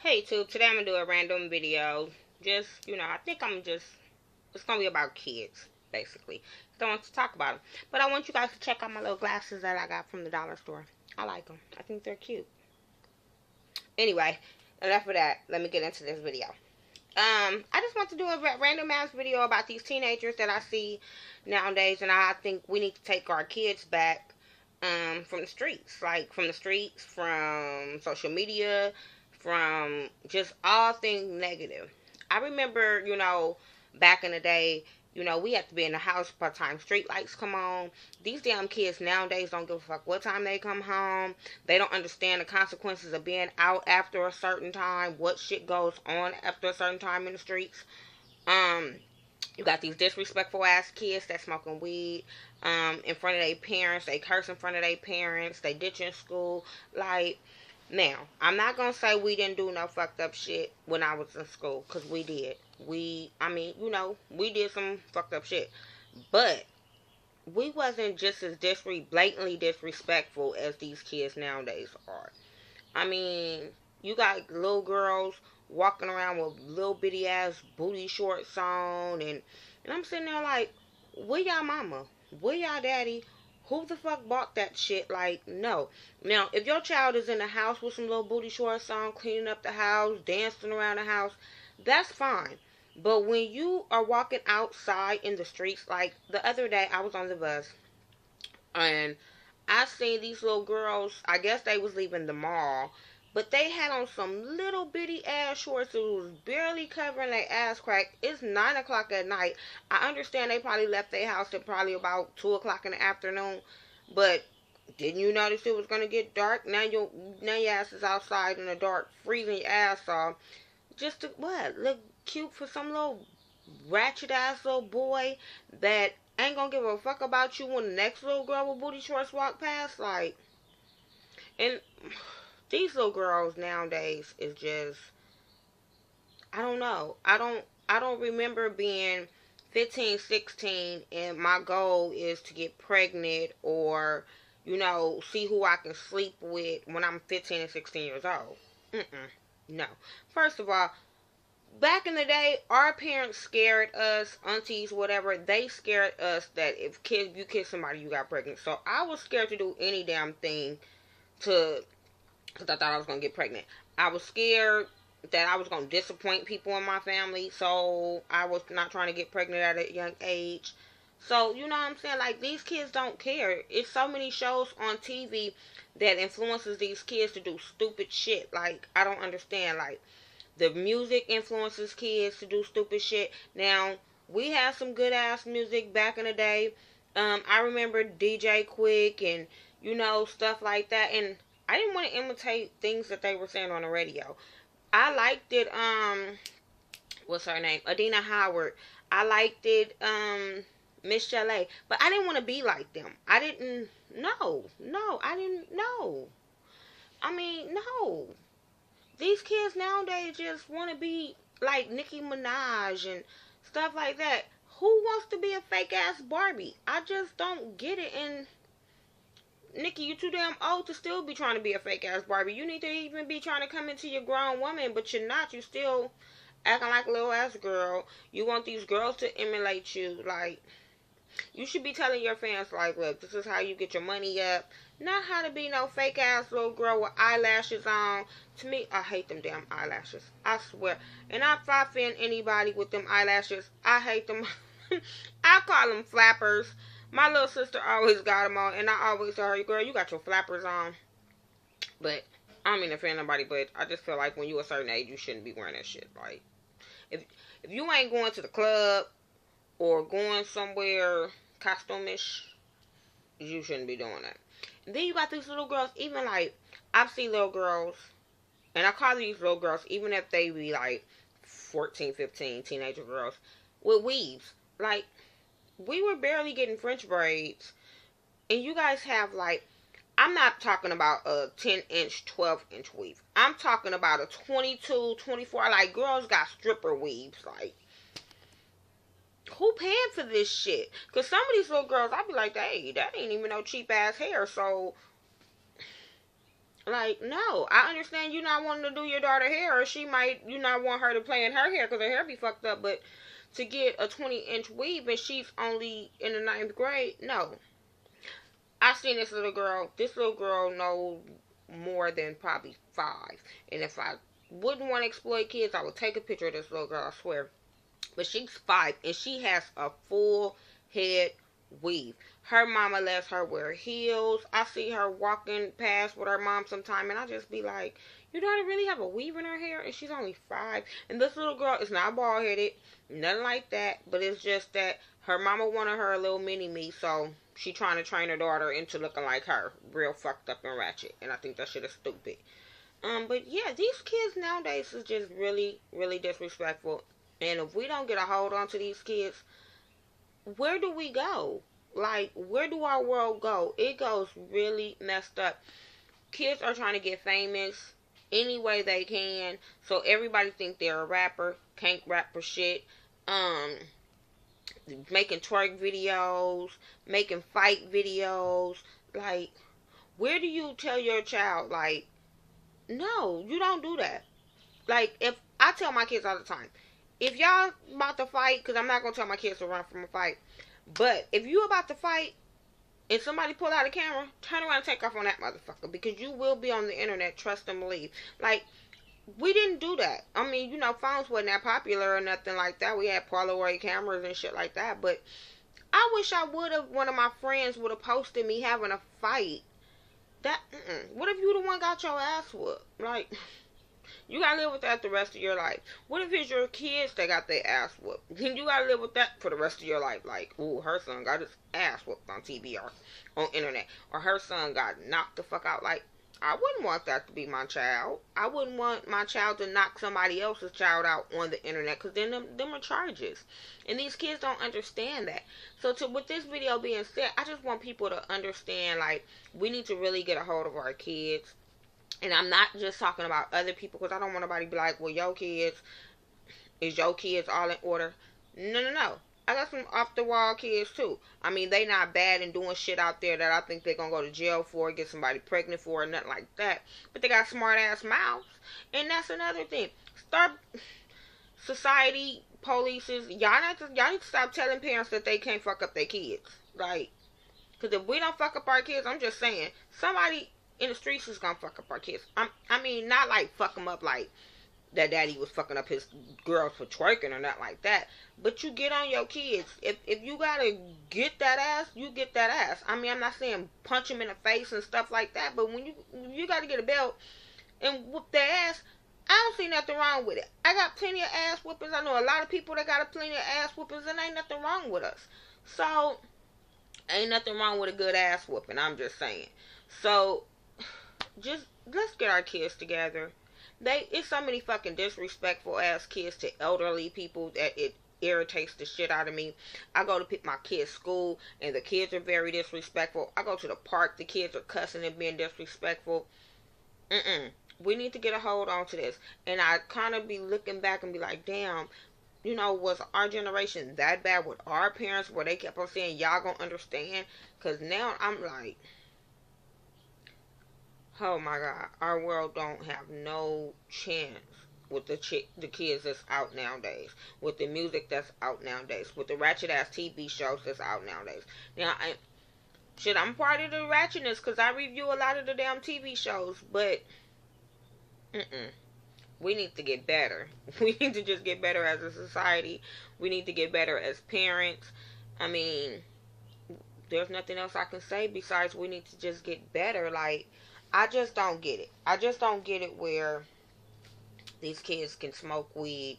Hey YouTube, today I'm gonna do a random video. Just, I think it's gonna be about kids, basically. I want to talk about them. But I want you guys to check out my little glasses that I got from the dollar store. I like them. I think they're cute. Anyway, enough of that. Let me get into this video. I just want to do a random ass video about these teenagers that I see nowadays, and I think we need to take our kids back from the streets, from social media, from just all things negative. I remember, back in the day, we had to be in the house by the time street lights come on. These damn kids nowadays don't give a fuck what time they come home. They don't understand the consequences of being out after a certain time, what shit goes on after a certain time in the streets. You got these disrespectful ass kids that smoking weed in front of their parents. They curse in front of their parents. They ditch in school. Like, now, I'm not going to say we didn't do no fucked up shit when I was in school, because we did. We did some fucked up shit. But we wasn't just as blatantly disrespectful as these kids nowadays are. I mean, you got little girls walking around with little bitty ass booty shorts on, and I'm sitting there like, where y'all mama? Where y'all daddy? Who the fuck bought that shit? Like, no. Now, if your child is in the house with some little booty shorts on, cleaning up the house, dancing around the house, that's fine. But when you are walking outside in the streets, like the other day I was on the bus and I seen these little girls, I guess they was leaving the mall, but they had on some little bitty ass shorts that was barely covering their ass crack. It's 9 o'clock at night. I understand they probably left their house at probably about 2 o'clock in the afternoon. But didn't you notice it was going to get dark? Now your ass is outside in the dark, freezing your ass off. Just to, what? Look cute for some little ratchet ass little boy that ain't going to give a fuck about you when the next little girl with booty shorts walk past? Like, and these little girls nowadays is just, I don't know. I don't remember being 15, 16 and my goal is to get pregnant or, see who I can sleep with when I'm 15 and 16 years old. No. First of all, back in the day, our parents scared us, aunties, whatever, they scared us that if you kiss somebody, you got pregnant. So I was scared to do any damn thing because I thought I was going to get pregnant. I was scared that I was going to disappoint people in my family, so I was not trying to get pregnant at a young age. So, you know what I'm saying? Like, these kids don't care. It's so many shows on TV that influences these kids to do stupid shit. Like, I don't understand. Like, the music influences kids to do stupid shit. Now, we had some good-ass music back in the day. I remember DJ Quick and, stuff like that. And I didn't want to imitate things that they were saying on the radio. I liked it, what's her name? Adina Howard. I liked it, Miss Chalet. But I didn't want to be like them. I didn't know. I mean, no. These kids nowadays just want to be like Nicki Minaj and stuff like that. Who wants to be a fake ass Barbie? I just don't get it. And Nikki, you too damn old to still be trying to be a fake ass Barbie. You need to even be trying to come into your grown woman, but you're not. You still acting like a little ass girl. You want these girls to emulate you. Like, you should be telling your fans, like, look, this is how you get your money up. Not how to be no fake ass little girl with eyelashes on. To me, I hate them damn eyelashes. I swear. And if I offend anybody with them eyelashes, I hate them. I call them flappers. My little sister always got them on, and I always tell her, girl, you got your flappers on. But I don't mean to offend nobody, but I just feel like when you're a certain age, you shouldn't be wearing that shit. Like, if you ain't going to the club or going somewhere costume-ish, you shouldn't be doing that. And then you got these little girls, even like, I've seen little girls, and I call these little girls, even if they be like 14, 15, teenager girls, with weaves. Like, we were barely getting French braids, and you guys have like, I'm not talking about a 10-inch, 12-inch weave. I'm talking about a 22, 24, like, girls got stripper weaves. Like, who paying for this shit? Because some of these little girls, I be like, hey, that ain't even no cheap ass hair. So Like, no, I understand you not wanting to do your daughter hair, or she might, you not want her to play in her hair because her hair be fucked up, but to get a 20-inch weave and she's only in the ninth grade, no. I seen this little girl. This little girl knows more than probably 5. And if I wouldn't want to exploit kids, I would take a picture of this little girl, I swear. But she's 5 and she has a full head weave. Her mama lets her wear heels. I see her walking past with her mom sometime and I just be like, your daughter really have a weave in her hair and she's only 5. And this little girl is not bald headed, nothing like that, but it's just that her mama wanted her a little mini me, so she trying to train her daughter into looking like her, real fucked up and ratchet. And I think that shit is stupid. But yeah, these kids nowadays is just really, really disrespectful. And if we don't get a hold on to these kids, where do we go? Like, where do our world go? It goes really messed up. Kids are trying to get famous any way they can, so everybody think they're a rapper, can't rap for shit. Making twerk videos, making fight videos. Like, where do you tell your child, like, no, you don't do that. Like, if I tell my kids all the time, if y'all about to fight, because I'm not going to tell my kids to run from a fight, but if you about to fight and somebody pull out a camera, turn around and take off on that motherfucker, because you will be on the internet, trust and believe. Like, we didn't do that. I mean, you know, phones wasn't that popular or nothing like that. We had Polaroid cameras and shit like that, but I wish I would have, one of my friends would have posted me having a fight. That, what if you the one got your ass whooped? Like, you gotta live with that the rest of your life. What if it's your kids that got their ass whooped? Then you gotta live with that for the rest of your life. Like, ooh, her son got his ass whooped on TV or on internet. Or her son got knocked the fuck out. Like, I wouldn't want that to be my child. I wouldn't want my child to knock somebody else's child out on the internet, because then them are charges. And these kids don't understand that. So with this video being said, I just want people to understand, like, we need to really get a hold of our kids. And I'm not just talking about other people, because I don't want nobody to be like, well, is your kids all in order? No. I got some off the wall kids too. I mean, they not bad and doing shit out there that I think they're gonna go to jail for, get somebody pregnant for, or nothing like that. But they got smart ass mouths. And that's another thing. Society, polices, y'all need to stop telling parents that they can't fuck up their kids. Like, because if we don't fuck up our kids, I'm just saying, somebody in the streets is gonna fuck up our kids. I mean, not like fuck them up like that daddy was fucking up his girls for twerking or not like that. But you get on your kids. If you gotta get that ass, you get that ass. I mean, I'm not saying punch them in the face and stuff like that, but when you gotta get a belt and whoop their ass, I don't see nothing wrong with it. I got plenty of ass whoopings. I know a lot of people that got plenty of ass whoopings, and ain't nothing wrong with us. So, ain't nothing wrong with a good ass whooping. I'm just saying. So, just let's get our kids together. It's so many fucking disrespectful ass kids to elderly people that it irritates the shit out of me. I go to pick my kids' school and the kids are very disrespectful. I go to the park, the kids are cussing and being disrespectful. We need to get a hold on to this. And I kind of be looking back and be like, damn, you know, was our generation that bad with our parents where they kept on saying, y'all gonna understand? Because now I'm like, oh my God, our world don't have no chance with the kids that's out nowadays, with the music that's out nowadays, with the ratchet ass TV shows that's out nowadays. Now, I'm part of the ratchetness because I review a lot of the damn TV shows, but we need to get better. We need to just get better as a society. We need to get better as parents. I mean, there's nothing else I can say besides we need to just get better. Like, I just don't get it. I just don't get it where these kids can smoke weed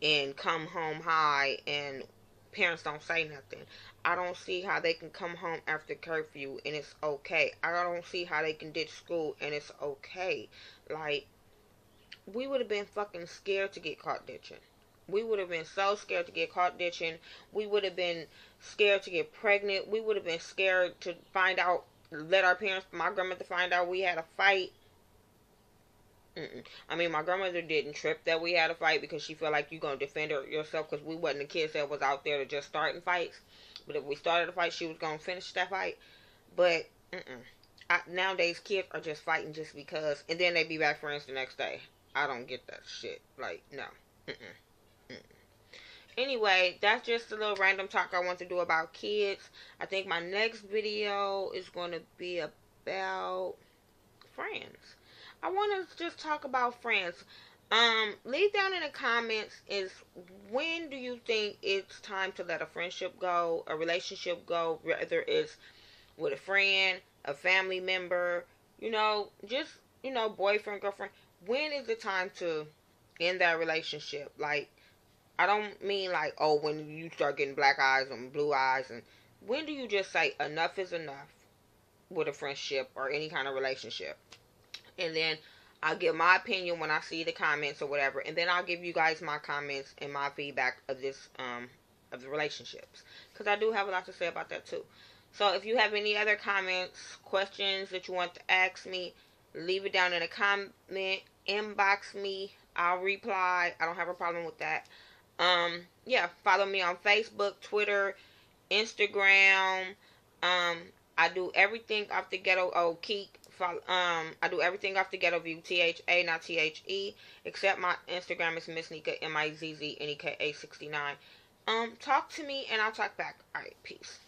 and come home high and parents don't say nothing. I don't see how they can come home after curfew and it's okay. I don't see how they can ditch school and it's okay. Like, we would have been fucking scared to get caught ditching. We would have been so scared to get caught ditching. We would have been scared to get pregnant. We would have been scared to find out, let our parents, my grandmother, find out we had a fight. I mean, my grandmother didn't trip that we had a fight because she felt like you gonna defend yourself because we wasn't the kids that was out there to just starting fights. But if we started a fight, she was gonna finish that fight. But Nowadays kids are just fighting just because, and then they be back friends the next day. I don't get that shit. Like, no. Mm-mm. Mm-mm. Anyway, that's just a little random talk I want to do about kids. I think my next video is going to be about friends. I want to just talk about friends. Leave down in the comments is, when do you think it's time to let a friendship go, a relationship go, whether it's with a friend, a family member, just, boyfriend, girlfriend. When is the time to end that relationship? Like, I don't mean like, oh, when you start getting black eyes and blue eyes, and when do you just say enough is enough with a friendship or any kind of relationship? And then I'll give my opinion when I see the comments or whatever, and then I'll give you guys my comments and my feedback of this of the relationships, because I do have a lot to say about that too. So if you have any other comments, questions that you want to ask me, leave it down in the comment, inbox me, I'll reply. I don't have a problem with that. Yeah, follow me on Facebook, Twitter, Instagram. I do everything off the ghetto. Oh, Keek. I do everything off the Ghetto View. THA, not THE. Except my Instagram is Miss Nika, MIZZNEKA 69. Talk to me and I'll talk back. Alright, peace.